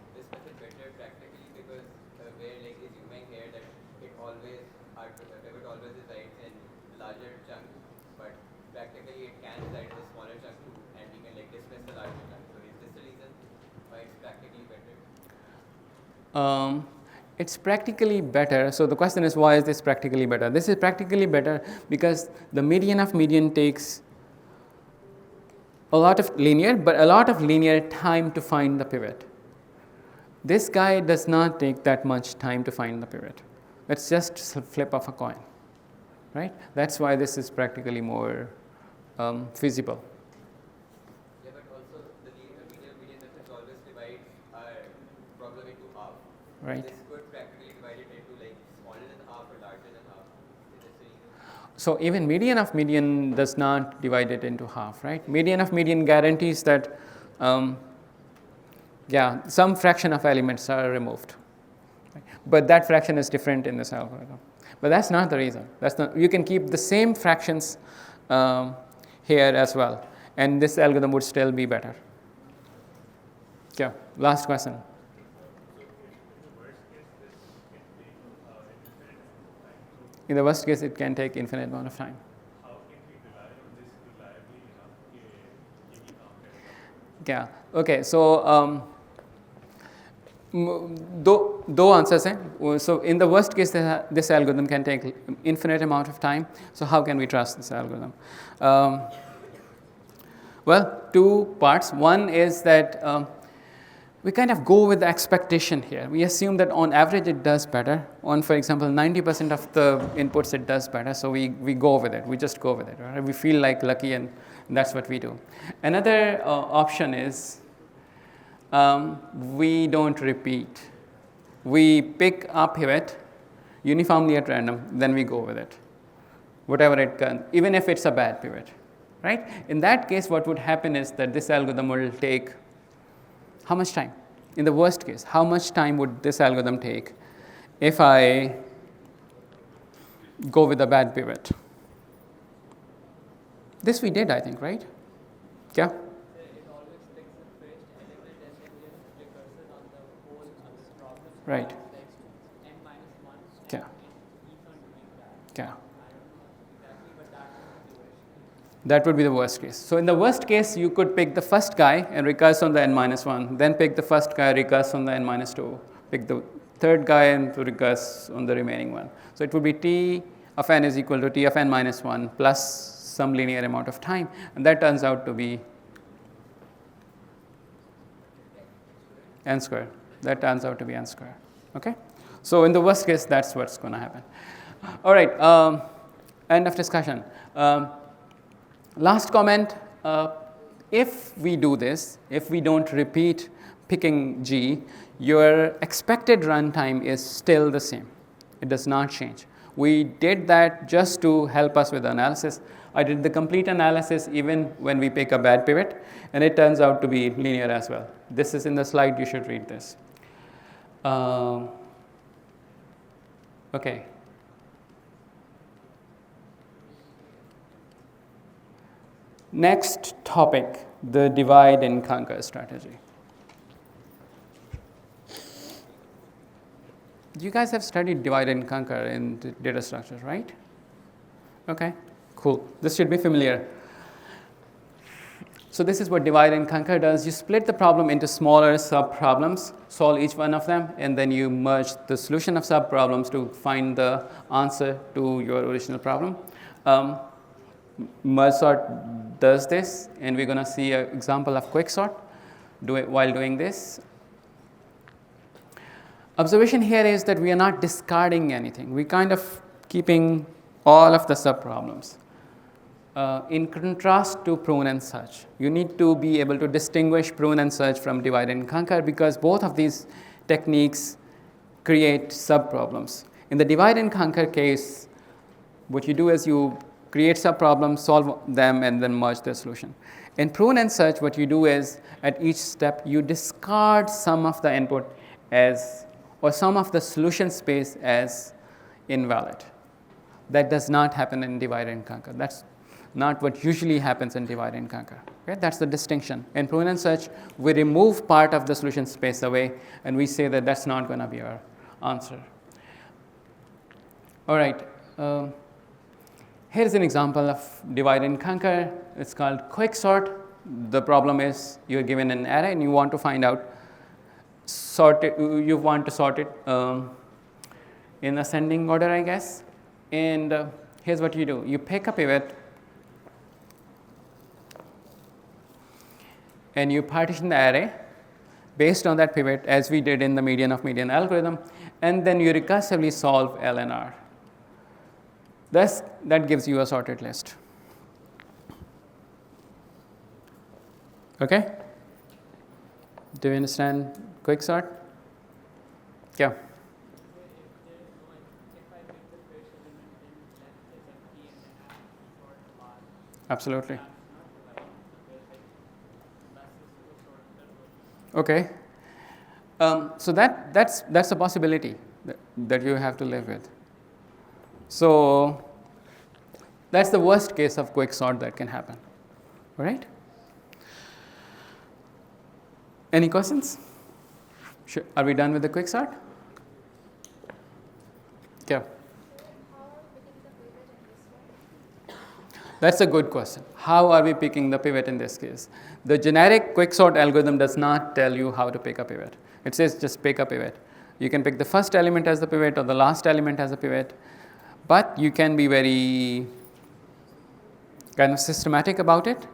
this method better practically because we're like assuming here that it always pivot always resides in larger chunks, but practically it can reside in a smaller chunk too, and we can like dismiss the larger chunk. So is this the reason why it's practically better? It's practically better. So the question is, why is this practically better? This is practically better because the median of median takes a lot of linear, but a lot of linear time to find the pivot. This guy does not take that much time to find the pivot. It's just a flip of a coin, right? That's why this is practically more feasible. Yeah, but also the median methods always divide our problem into half. Right. This could practically divide it into like smaller than half or larger than half. Is this the reason? So even median of median does not divide it into half, right? Median of median guarantees that, some fraction of elements are removed, right? But that fraction is different in this algorithm. But that's not the reason. You can keep the same fractions here as well, and this algorithm would still be better. Yeah. Last question. In the worst case, it can take infinite amount of time. How can we rely on this reliably enough? Yeah. Okay. So दो answers हैं. So in the worst case, this algorithm can take infinite amount of time. So how can we trust this algorithm? Well, two parts. One is that we kind of go with the expectation here. We assume that on average it does better. On, for example, 90% of the inputs it does better. So we go with it. We just go with it. Right? We feel like lucky, and that's what we do. Another option is we don't repeat. We pick a pivot uniformly at random, then we go with it, whatever it can, even if it's a bad pivot, right? In that case, what would happen is that this algorithm will take how much time? In the worst case, how much time would this algorithm take if I go with a bad pivot? This we did, I think, right? Yeah? It always picks the first element and then just recursive on the whole of the problem. Right. Like n minus 1 Yeah. and it keeps on doing that. Yeah. I don't know exactly, but that would be the worst case. That would be the worst case. So in the worst case, you could pick the first guy and recurse on the n minus 1, then pick the first guy, recurse on the n minus 2, pick the third guy and to recurse on the remaining one. So it would be t of n is equal to t of n minus 1 plus some linear amount of time, and that turns out to be n squared. That turns out to be n squared. Okay? So in the worst case, that's what's going to happen. All right. End of discussion. Last comment. If we do this, if we don't repeat picking G, your expected runtime is still the same. It does not change. We did that just to help us with the analysis. I did the complete analysis even when we pick a bad pivot, and it turns out to be linear as well. This is in the slide. You should read this. Okay. Next topic, the divide and conquer strategy. You guys have studied divide and conquer in data structures, right? Okay, cool. This should be familiar. So this is what divide and conquer does. You split the problem into smaller sub-problems, solve each one of them, and then you merge the solution of sub-problems to find the answer to your original problem. Merge sort does this, and we're going to see an example of QuickSort while doing this. Observation here is that we are not discarding anything. We're kind of keeping all of the sub-problems. In contrast to prune and search, you need to be able to distinguish prune and search from divide and conquer because both of these techniques create sub-problems. In the divide and conquer case, what you do is you create sub-problems, solve them, and then merge the solution. In prune and search, what you do is at each step, you discard some of the input as, or some of the solution space as invalid. That does not happen in divide and conquer. That's not what usually happens in divide and conquer. Okay? That's the distinction. In prune and search, we remove part of the solution space away, and we say that that's not going to be our answer. All right. Here's an example of divide and conquer. It's called QuickSort. The problem is you're given an array, and you want to find out, you want to sort it in ascending order, I guess. And here's what you do. You pick a pivot, and you partition the array based on that pivot, as we did in the median of median algorithm, and then you recursively solve L and R. Thus, that gives you a sorted list. Okay? Do you understand QuickSort? Yeah. If I pick the first element and left is empty and then I have to sort a lot, Absolutely. that's not dividing because like less is to sort that. Okay. So that's a possibility that you have to live with. So that's the worst case of QuickSort that can happen. All right? Any questions? Sure. Are we done with the QuickSort? Yeah. That's a good question. How are we picking the pivot in this case? The generic QuickSort algorithm does not tell you how to pick a pivot. It says just pick a pivot. You can pick the first element as the pivot or the last element as a pivot, but you can be very kind of systematic about it.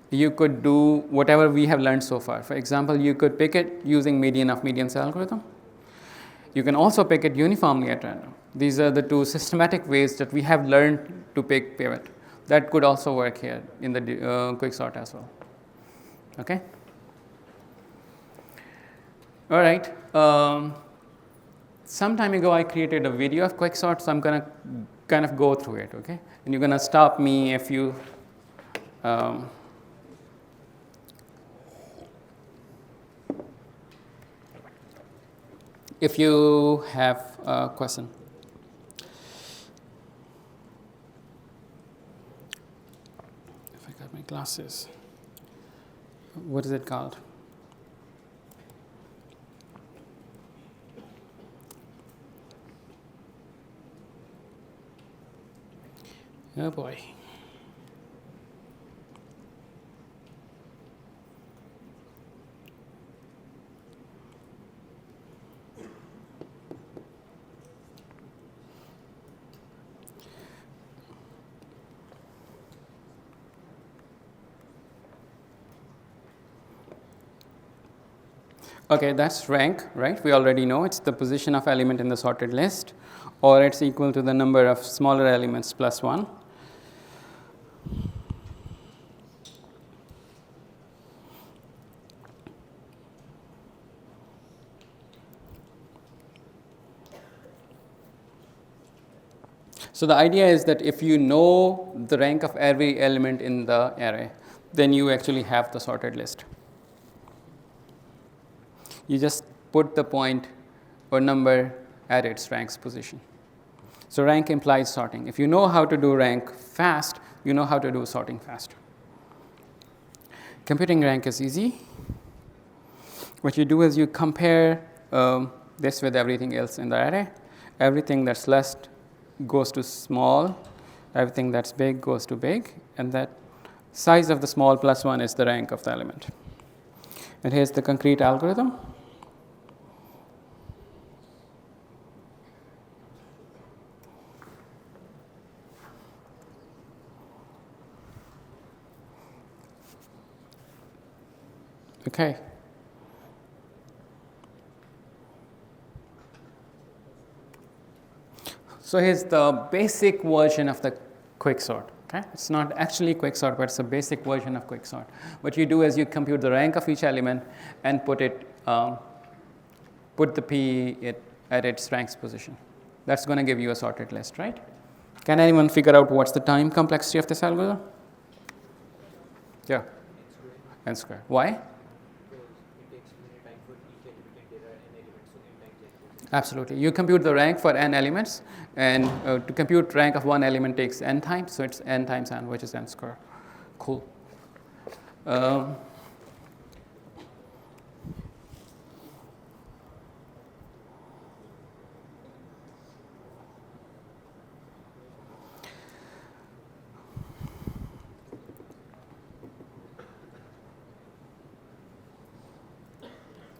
You could do whatever we have learned so far. For example, you could pick it using median of medians algorithm. You can also pick it uniformly at random. These are the two systematic ways that we have learned to pick pivot. That could also work here in the QuickSort as well. Okay? All right. Some time ago, I created a video of QuickSort, so I'm going to kind of go through it, okay? And you're going to stop me if you have a question. If I got my glasses, what is it called? Oh boy. Okay, that's rank, right? We already know it's the position of element in the sorted list, or it's equal to the number of smaller elements plus 1. So the idea is that if you know the rank of every element in the array, then you actually have the sorted list. You just put the point or number at its rank's position. So rank implies sorting. If you know how to do rank fast, you know how to do sorting fast. Computing rank is easy. What you do is you compare this with everything else in the array. Everything that's less goes to small. Everything that's big goes to big. And that size of the small plus 1 is the rank of the element. And here's the concrete algorithm. Okay. So here's the basic version of the QuickSort. Okay? It's not actually QuickSort, but it's a basic version of QuickSort. What you do is you compute the rank of each element and put the P at its rank's position. That's going to give you a sorted list, right? Can anyone figure out what's the time complexity of this algorithm? Yeah. N square. Why? Absolutely. You compute the rank for n elements, and to compute rank of one element takes n times, so it's n times n, which is n square. Cool. All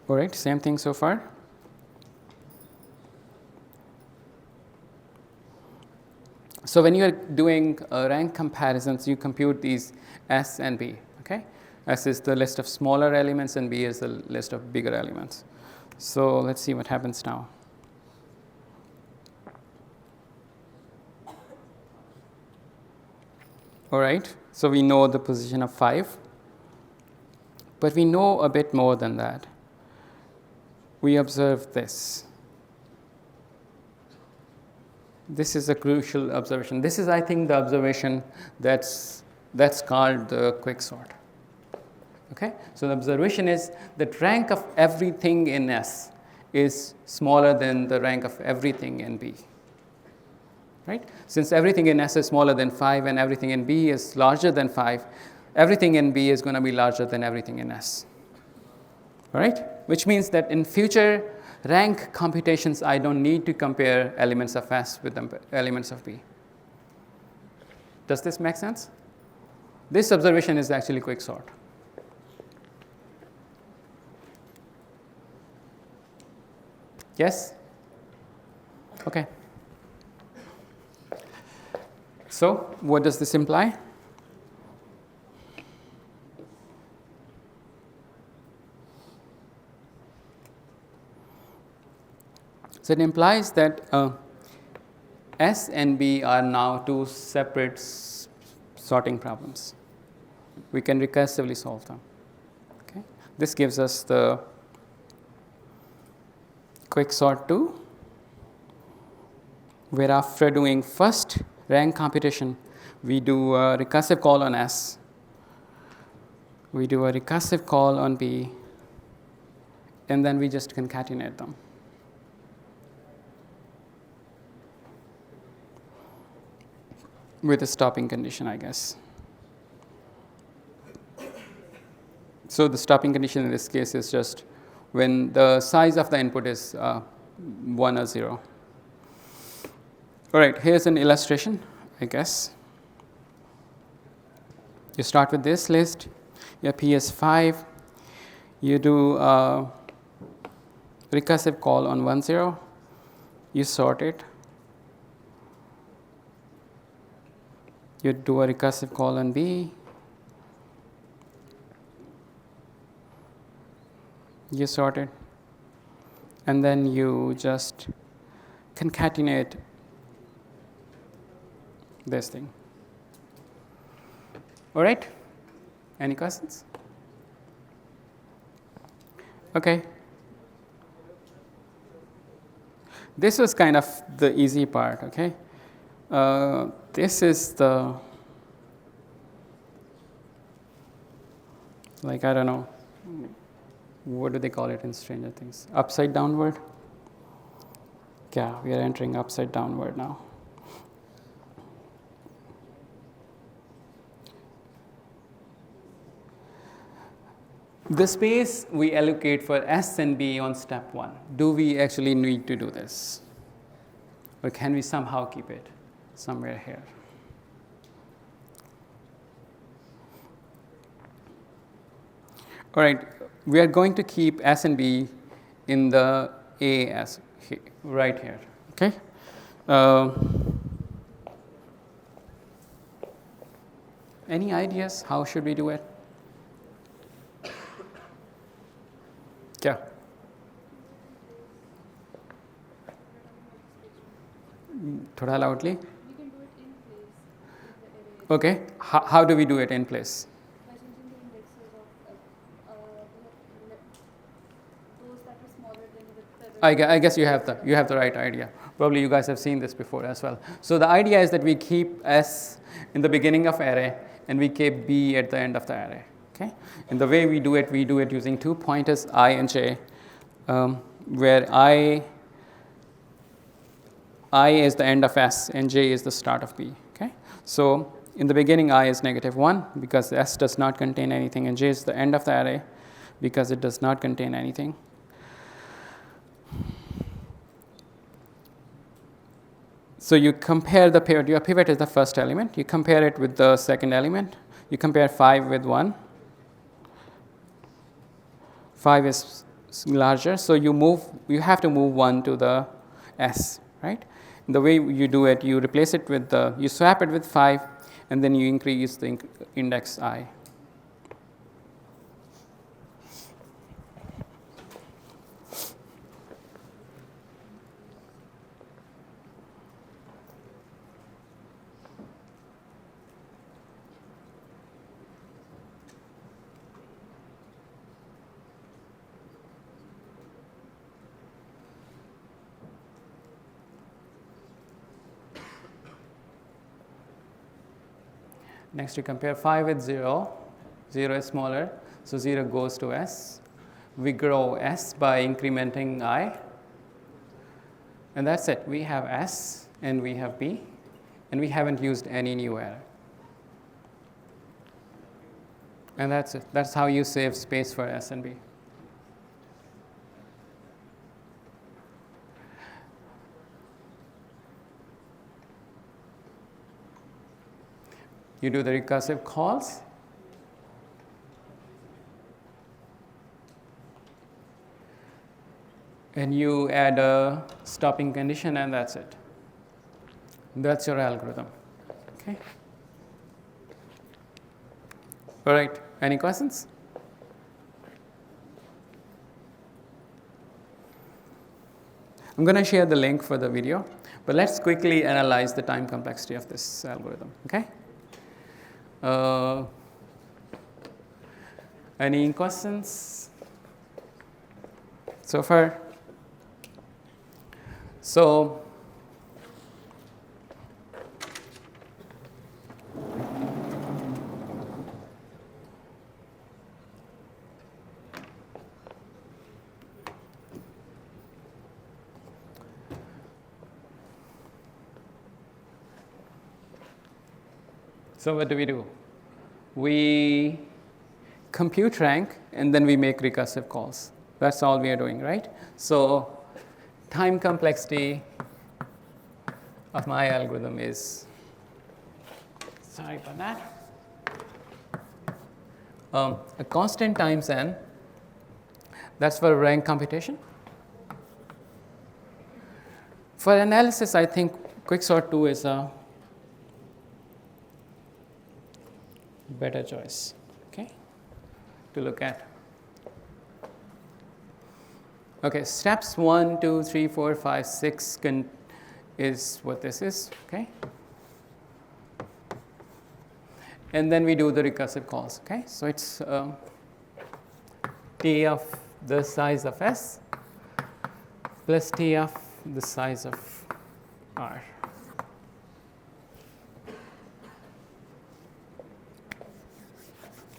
right, same thing so far. So when you're doing rank comparisons, you compute these S and B. Okay, S is the list of smaller elements, and B is the list of bigger elements. So let's see what happens now. All right, so we know the position of 5, but we know a bit more than that. We observe this. This is a crucial observation. This is, I think, the observation that's called the QuickSort. Okay? So the observation is that rank of everything in S is smaller than the rank of everything in B. Right? Since everything in S is smaller than 5 and everything in B is larger than 5, everything in B is going to be larger than everything in S. All right? Which means that in future rank computations, I don't need to compare elements of S with elements of B. Does this make sense? This observation is actually QuickSort. Yes? Okay. So what does this imply? So it implies that S and B are now two separate sorting problems. We can recursively solve them. Okay? This gives us the QuickSort 2, where after doing first rank computation, we do a recursive call on S, we do a recursive call on B, and then we just concatenate them. With a stopping condition, I guess. So the stopping condition in this case is just when the size of the input is 1 or 0. All right, here's an illustration, I guess. You start with this list. Your P is 5. You do a recursive call on 1, 0. You sort it. You do a recursive call on B. You sort it. And then you just concatenate this thing. All right? Any questions? Okay. This was kind of the easy part, okay? This is the, like, I don't know, what do they call it in Stranger Things? Upside downward? Yeah, we are entering upside downward now. the space we allocate for S and B on step 1, do we actually need to do this? Or can we somehow keep it somewhere here? All right, we are going to keep S and B in the A as right here, okay? Any ideas? How should we do it? Yeah. Thoda loudly. We can do it in place with the array Okay. How do we do it in place? by changing the indexes of those that are smaller than the I guess you have the right idea. Probably you guys have seen this before as well. So the idea is that we keep S in the beginning of array and we keep B at the end of the array. Okay. And the way we do it using 2 pointers I and j, where I is the end of S and j is the start of B. Okay. So in the beginning I is -1 because S does not contain anything, and j is the end of the array because it does not contain anything. So you compare the pivot. Your pivot is the first element. You compare it with the second element. You compare 5 with 1. 5 is larger, so you have to move 1 to the S, right? And the way you do it, you replace it with you swap it with 5, and then you increase the index I. Next, we compare 5 with 0. 0 is smaller, so 0 goes to S. We grow S by incrementing I. And that's it. We have S and we have B, and we haven't used any new array. And that's it. That's how you save space for S and B. You do the recursive calls. And you add a stopping condition, and that's it. That's your algorithm. Okay. All right. Any questions? I'm going to share the link for the video, but let's quickly analyze the time complexity of this algorithm. Okay. Any questions so far? So, what do? We compute rank and then we make recursive calls. That's all we are doing, right? So time complexity of my algorithm is, sorry about that, a constant times n. That's for rank computation. For analysis, I think QuickSort 2 is a better choice, okay, to look at. Okay, steps 1, 2, 3, 4, 5, 6 is what this is, okay? And then we do the recursive calls, okay? So it's T of the size of S plus T of the size of R.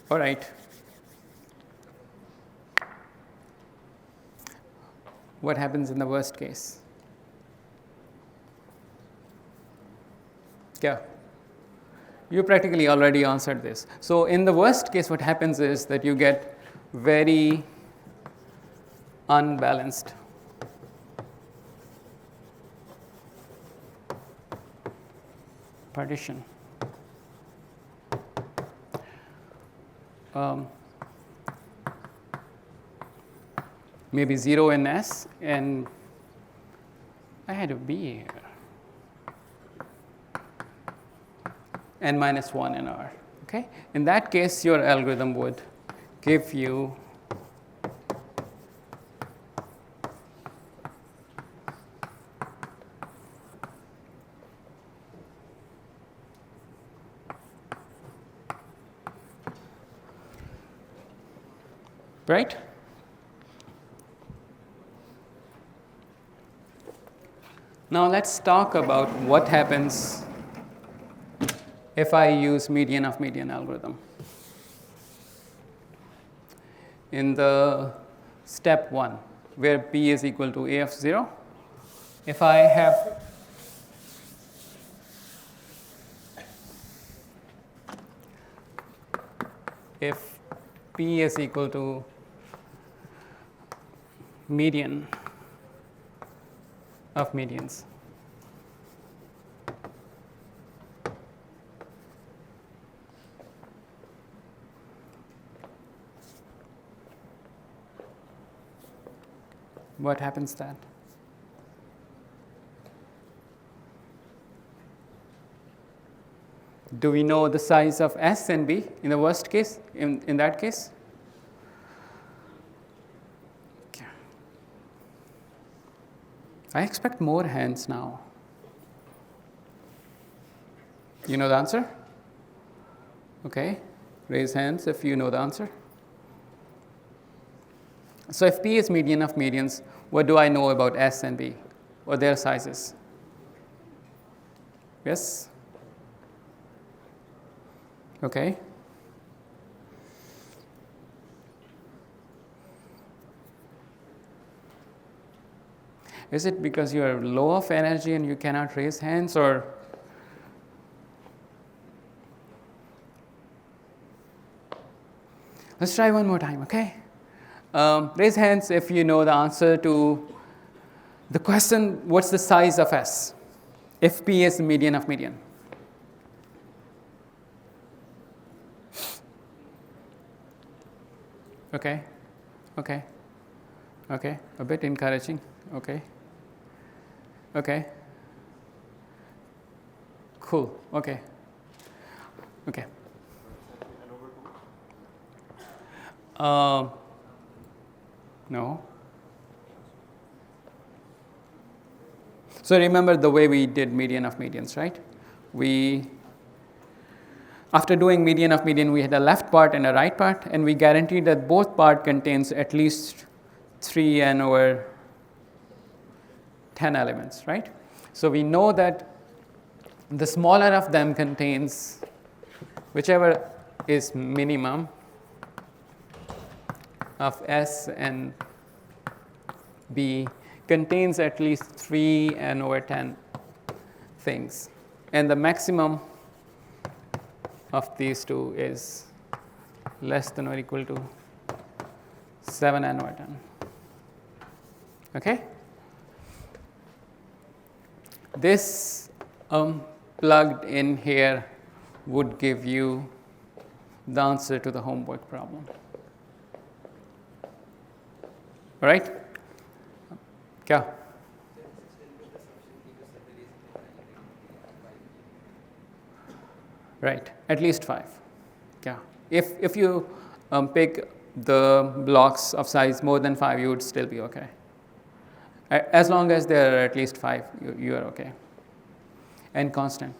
All right. What happens in the worst case? Yeah. You practically already answered this. So in the worst case, what happens is that you get very unbalanced. Partition. Maybe 0 in S, and I had a B here, and minus 1 in R. Okay? In that case, your algorithm would give you right? Now let's talk about what happens if I use median of median algorithm. In the step 1, where P is equal to A of 0, if I have if P is equal to median of medians, what happens then? Do we know the size of S and B in the worst case, in that case? Okay. I expect more hands now. You know the answer? Okay. Raise hands if you know the answer. So if P is median of medians, what do I know about S and B or their sizes? Yes? Okay. Is it because you are low of energy and you cannot raise hands, or let's try one more time, okay? Raise hands if you know the answer to the question, what's the size of S if P is the median of median? Okay, okay, okay, a bit encouraging, okay, okay, cool, okay, okay. No. So remember the way we did median of medians, right? After doing median of median, we had a left part and a right part, and we guaranteed that both part contains at least 3n over 10 elements, right? So we know that the smaller of them contains whichever is minimum of S and B contains at least 3n over 10 things, and the maximum of these two is less than or equal to 7n over 10. Okay? This plugged in here would give you the answer to the homework problem. All right? Yeah. Right, at least 5. Yeah. If you pick the blocks of size more than 5, you would still be okay. As long as there are at least 5, you are okay. And constant.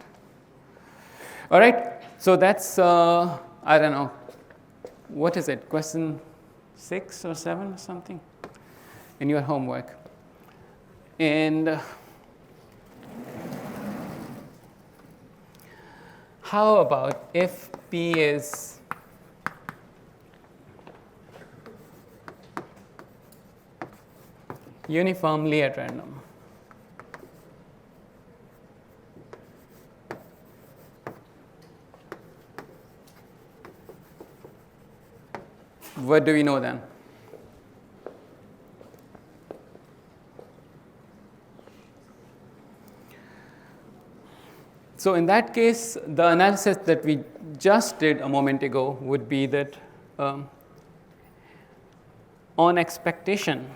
All right. So that's I don't know. What is it? Question 6 or 7 or something in your homework. And how about if P is uniformly at random? what do we know then? So in that case, the analysis that we just did a moment ago would be that on expectation,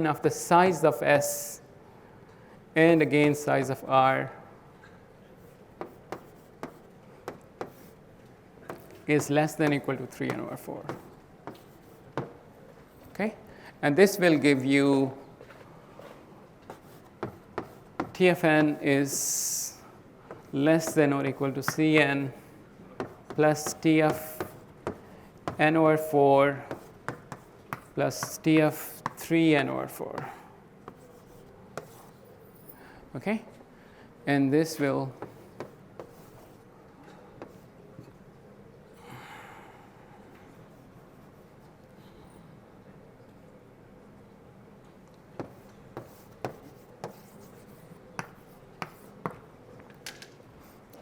of the size of S and again size of R is less than or equal to 3n over 4. Okay, and this will give you T of n is less than or equal to Cn plus T of n over 4 plus T of 3n over 4. Okay, and this will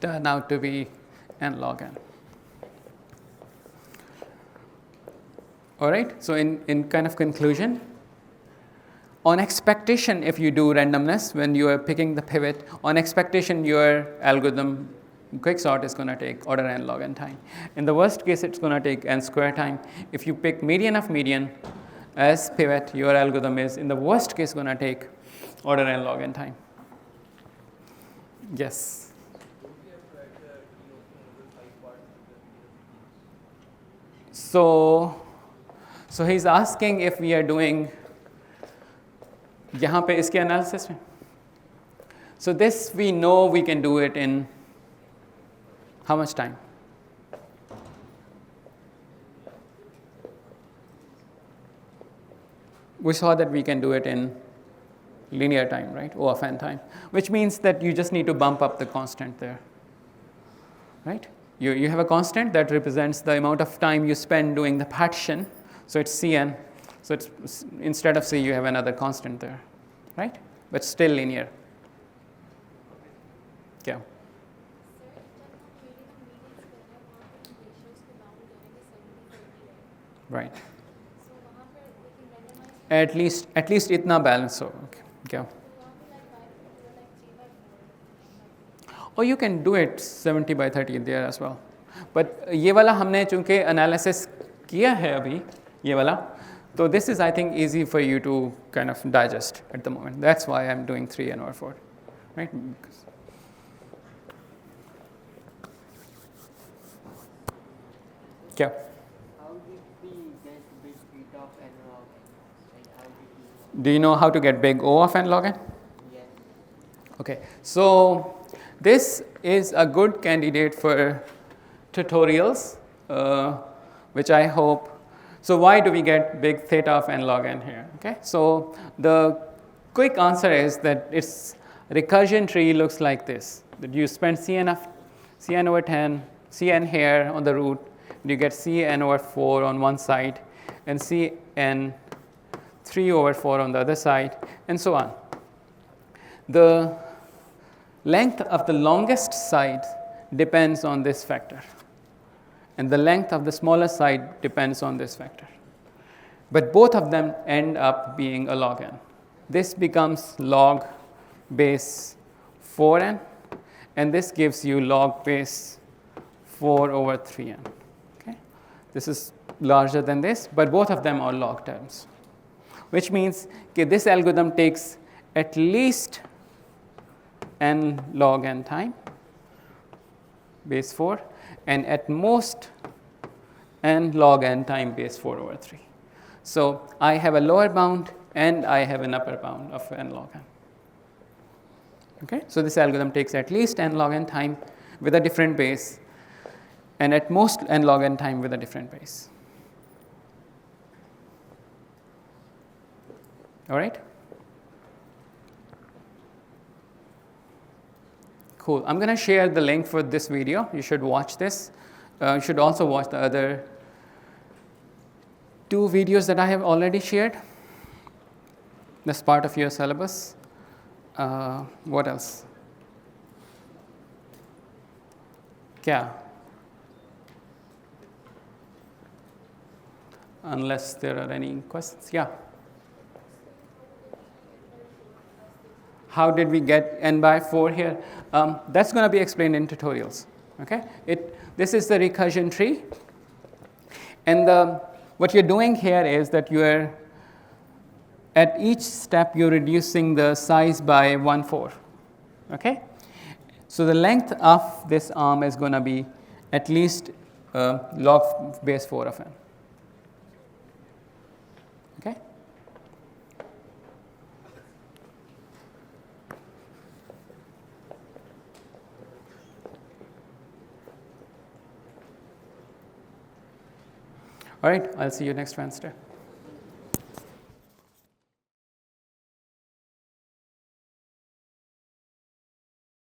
turn out to be n log n. All right, so in kind of conclusion, on expectation, if you do randomness when you are picking the pivot, on expectation your algorithm quicksort is going to take order n log n time. In the worst case, it's going to take n square time. If you pick median of median as pivot, your algorithm is in the worst case going to take order n log n time. Yes. So he's asking if we are doing यहाँ पे इसके analysis में. So this we know we can do it in how much time? We saw that we can do it in linear time, right? O of n time, which means that you just need to bump up the constant there, right? You have a constant that represents the amount of time you spend doing the partition. So it's Cn. So it's, instead of C, you have another constant there, right? But still linear. Yeah. Right. At least itna balance ho. Okay. Yeah. Or you can do it 70 by 30 there as well. But ये वाला हमने चूँकि analysis किया है अभी ये वाला, so this is I think easy for you to kind of digest at the moment. That's why I'm doing 3n over 4, right? Yeah. How did we get big beta of n log n? Like how did we? Do you know how to get big O of n log n? Yes. Okay, so this is a good candidate for tutorials, which I hope. So why do we get big theta of n log n here? Okay, so the quick answer is that its recursion tree looks like this. That you spend Cn over 10, Cn here on the root, and you get Cn over 4 on one side, and Cn 3 over 4 on the other side, and so on. The length of the longest side depends on this factor, and the length of the smallest side depends on this factor. But both of them end up being a log n. This becomes log base 4n, and this gives you log base 4 over 3n. Okay? This is larger than this, but both of them are log terms, which means this algorithm takes at least n log n time, base 4, and at most n log n time base 4 over 3. So I have a lower bound and I have an upper bound of n log n. Okay? So this algorithm takes at least n log n time with a different base, and at most n log n time with a different base. All right? Cool. I'm going to share the link for this video. You should watch this. You should also watch the other 2 videos that I have already shared. That's part of your syllabus. What else? Yeah. Unless there are any questions. Yeah. How did we get n by 4 here? That's going to be explained in tutorials. Okay? This is the recursion tree. And what you're doing here is that you're at each step you're reducing the size by 1/4. Okay? So the length of this arm is going to be at least log base 4 of n. Okay? All right, I'll see you next Wednesday.